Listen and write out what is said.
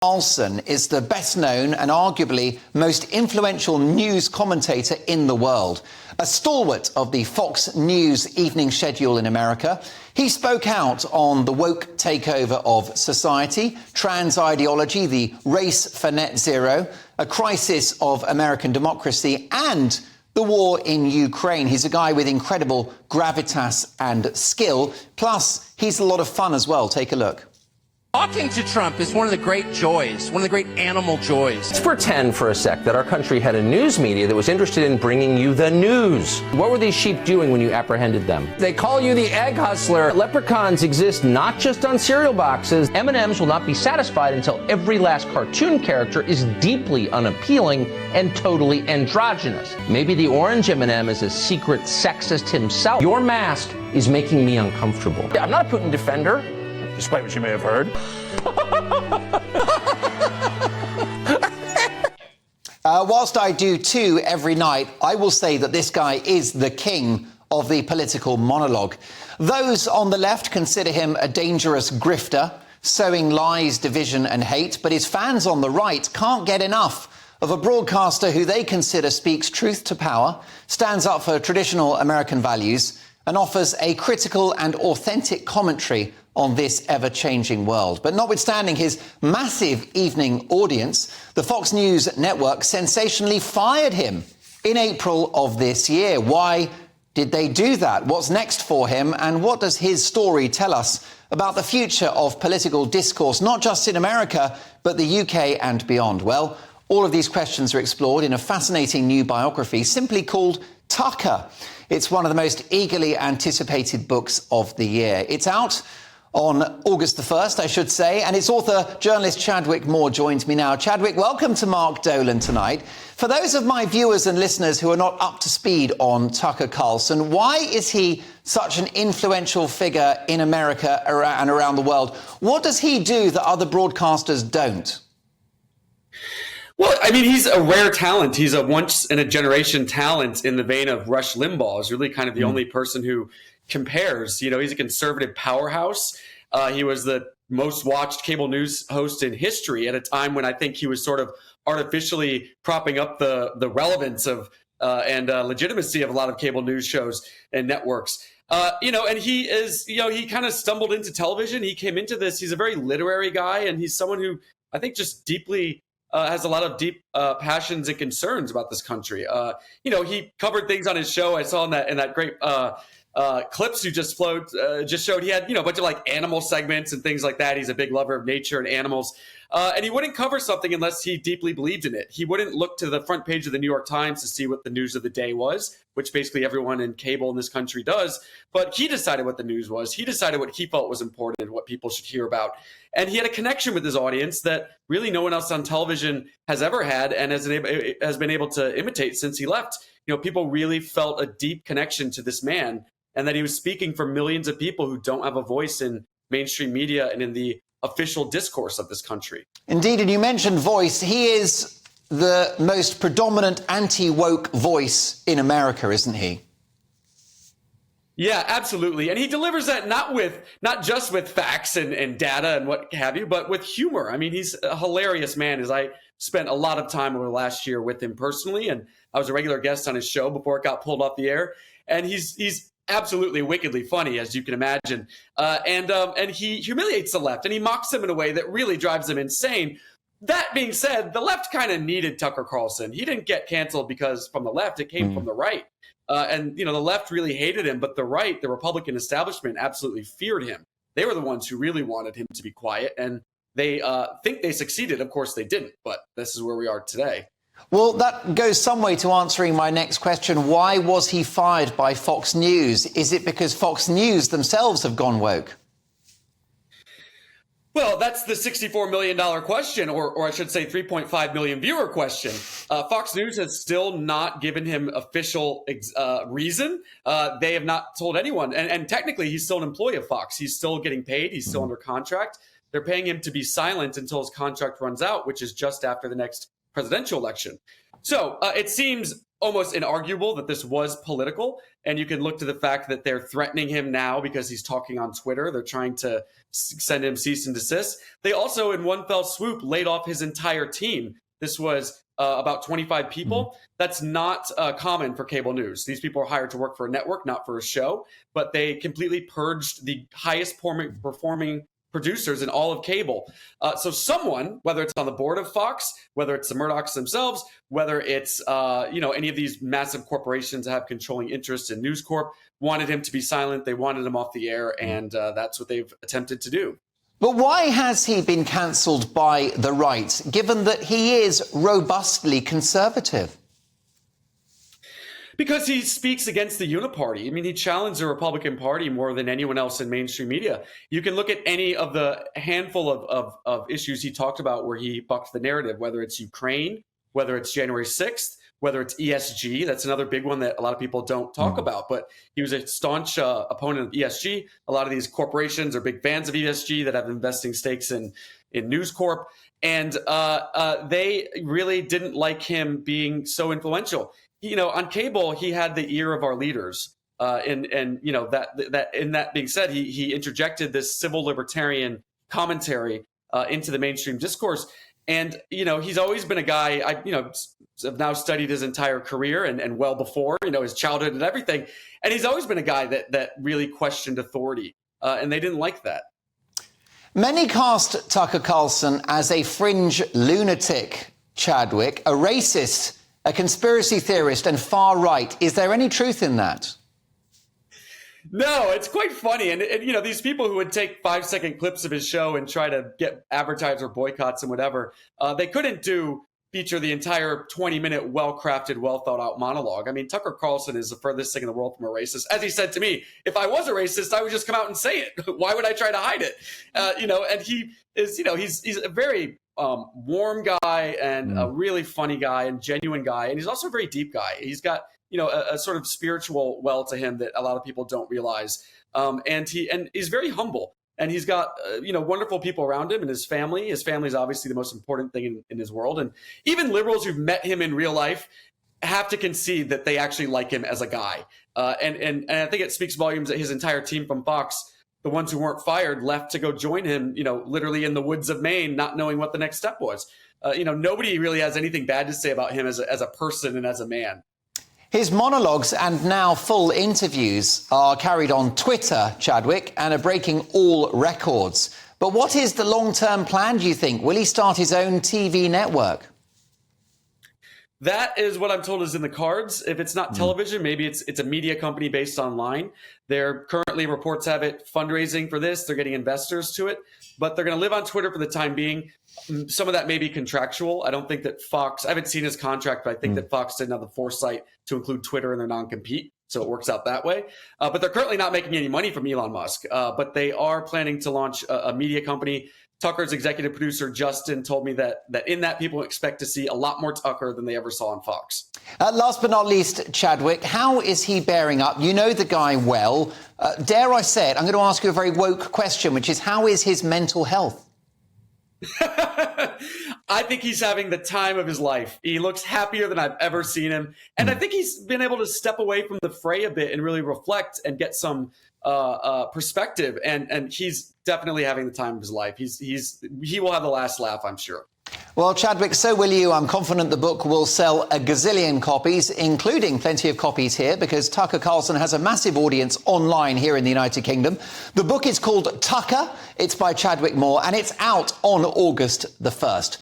Carlson is the best known and arguably most influential news commentator in the world. A stalwart of the Fox News evening schedule in America, he spoke out on the woke takeover of society, trans ideology, the race for net zero, a crisis of American democracy, and the war in Ukraine. He's a guy with incredible gravitas and skill. Plus, he's a lot of fun as well. Take a look. Talking to Trump is one of the great joys, one of the great animal joys. Let's pretend for a sec that our country had a news media that was interested in bringing you the news. What were these sheep doing when you apprehended them? They call you the egg hustler. Leprechauns exist not just on cereal boxes. M&Ms will not be satisfied until every last cartoon character is deeply unappealing and totally androgynous. Maybe the orange M&M is a secret sexist himself. Your mask is making me uncomfortable. I'm not a Putin defender, despite what you may have heard. Whilst I do too every night, I will say that this guy is the king of the political monologue. Those on the left consider him a dangerous grifter, sowing lies, division and hate, but his fans on the right can't get enough of a broadcaster who they consider speaks truth to power, stands up for traditional American values, and offers a critical and authentic commentary on this ever-changing world. But notwithstanding his massive evening audience, the Fox News network sensationally fired him in April of this year. Why did they do that? What's next for him? And what does his story tell us about the future of political discourse, not just in America, but the UK and beyond? Well, all of these questions are explored in a fascinating new biography simply called Tucker. It's one of the most eagerly anticipated books of the year. It's out on August the 1st, I should say, and its author, journalist Chadwick Moore, joins me now. Chadwick, welcome to Mark Dolan tonight. For those of my viewers and listeners who are not up to speed on Tucker Carlson, why is he such an influential figure in America and around the world? What does he do that other broadcasters don't? Well, I mean, he's a rare talent. He's a once-in-a-generation talent in the vein of Rush Limbaugh. He's really kind of the only person who compares. You know, he's a conservative powerhouse. He was the most watched cable news host in history at a time when I think he was sort of artificially propping up the relevance of and legitimacy of a lot of cable news shows and networks. And he is, he kind of stumbled into television. He came into this. He's a very literary guy, and he's someone who I think just deeply has a lot of deep passions and concerns about this country. He covered things on his show. I saw in that great clips you just showed. He had a bunch of like animal segments and things like that. He's a big lover of nature and animals, and he wouldn't cover something unless he deeply believed in it. He wouldn't look to the front page of the New York Times to see what the news of the day was, which basically everyone in cable in this country does. But he decided what the news was. He decided what he felt was important and what people should hear about. And he had a connection with his audience that really no one else on television has ever had and has been able to imitate since he left. People really felt a deep connection to this man, and that he was speaking for millions of people who don't have a voice in mainstream media and in the official discourse of this country. Indeed, and you mentioned voice. He is the most predominant anti-woke voice in America, isn't he? Yeah, absolutely. And he delivers that not just with facts and data and what have you, but with humor. I mean, he's a hilarious man. As I spent a lot of time over the last year with him personally, and I was a regular guest on his show before it got pulled off the air. And he's absolutely wickedly funny, as you can imagine. And he humiliates the left, and he mocks them in a way that really drives them insane. That being said, the left kind of needed Tucker Carlson. He didn't get canceled because from the left, it came from the right. The left really hated him, but the right, the Republican establishment, absolutely feared him. They were the ones who really wanted him to be quiet, and they think they succeeded. Of course they didn't, but this is where we are today. Well, that goes some way to answering my next question. Why was he fired by Fox News? Is it because Fox News themselves have gone woke? Well, that's the $64 million question, or I should say 3.5 million viewer question. Fox News has still not given him official reason. They have not told anyone. And technically, he's still an employee of Fox. He's still getting paid. He's still under contract. They're paying him to be silent until his contract runs out, which is just after the next presidential election. So it seems almost inarguable that this was political. And you can look to the fact that they're threatening him now because he's talking on Twitter. They're trying to send him cease and desist. They also, in one fell swoop, laid off his entire team. This was about 25 people. That's not common for cable news. These people are hired to work for a network, not for a show. But they completely purged the highest performing producers in all of cable. So someone, whether it's on the board of Fox, whether it's the Murdochs themselves, whether it's any of these massive corporations that have controlling interests in News Corp, wanted him to be silent. They wanted him off the air, and that's what they've attempted to do. But why has he been cancelled by the right, given that he is robustly conservative? Because he speaks against the uniparty. I mean, he challenged the Republican Party more than anyone else in mainstream media. You can look at any of the handful of issues he talked about where he bucked the narrative, whether it's Ukraine, whether it's January 6th, whether it's ESG. That's another big one that a lot of people don't talk about. But he was a staunch opponent of ESG. A lot of these corporations are big fans of ESG that have investing stakes in News Corp. And they really didn't like him being so influential. On cable, he had the ear of our leaders. That in that being said, he interjected this civil libertarian commentary into the mainstream discourse. And, he's always been a guy, I've now studied his entire career and well before, his childhood and everything. And he's always been a guy that really questioned authority. And they didn't like that. Many cast Tucker Carlson as a fringe lunatic, Chadwick, a racist, a conspiracy theorist and far right. Is there any truth in that? No, it's quite funny. And these people who would take 5-second clips of his show and try to get advertiser boycotts and whatever, they couldn't feature the entire 20-minute, well-crafted, well-thought-out monologue. I mean, Tucker Carlson is the furthest thing in the world from a racist. As he said to me, if I was a racist, I would just come out and say it. Why would I try to hide it? And he is, he's a very warm guy and a really funny guy and genuine guy. And he's also a very deep guy. He's got, a sort of spiritual well to him that a lot of people don't realize. And he's very humble. And he's got, wonderful people around him and his family. His family is obviously the most important thing in his world. And even liberals who've met him in real life have to concede that they actually like him as a guy. And I think it speaks volumes that his entire team from Fox, the ones who weren't fired, left to go join him, literally in the woods of Maine, not knowing what the next step was. Nobody really has anything bad to say about him as a person and as a man. His monologues and now full interviews are carried on Twitter, Chadwick, and are breaking all records. But what is the long-term plan, do you think? Will he start his own TV network? That is what I'm told is in the cards. If it's not television, maybe it's a media company based online. They're currently, reports have it, fundraising for this. They're getting investors to it. But they're going to live on Twitter for the time being. Some of that may be contractual. I don't think that Fox, I haven't seen his contract, but I think that Fox didn't have the foresight to include Twitter in their non-compete. So it works out that way. But they're currently not making any money from Elon Musk. But they are planning to launch a media company. Tucker's executive producer, Justin, told me that in that people expect to see a lot more Tucker than they ever saw on Fox. Last but not least, Chadwick, how is he bearing up? You know the guy well. Dare I say it, I'm going to ask you a very woke question, which is how is his mental health? I think he's having the time of his life. He looks happier than I've ever seen him. And I think he's been able to step away from the fray a bit and really reflect and get some perspective. And he's definitely having the time of his life. He will have the last laugh, I'm sure. Well, Chadwick, so will you. I'm confident the book will sell a gazillion copies, including plenty of copies here, because Tucker Carlson has a massive audience online here in the United Kingdom. The book is called Tucker. It's by Chadwick Moore, and it's out on August the 1st.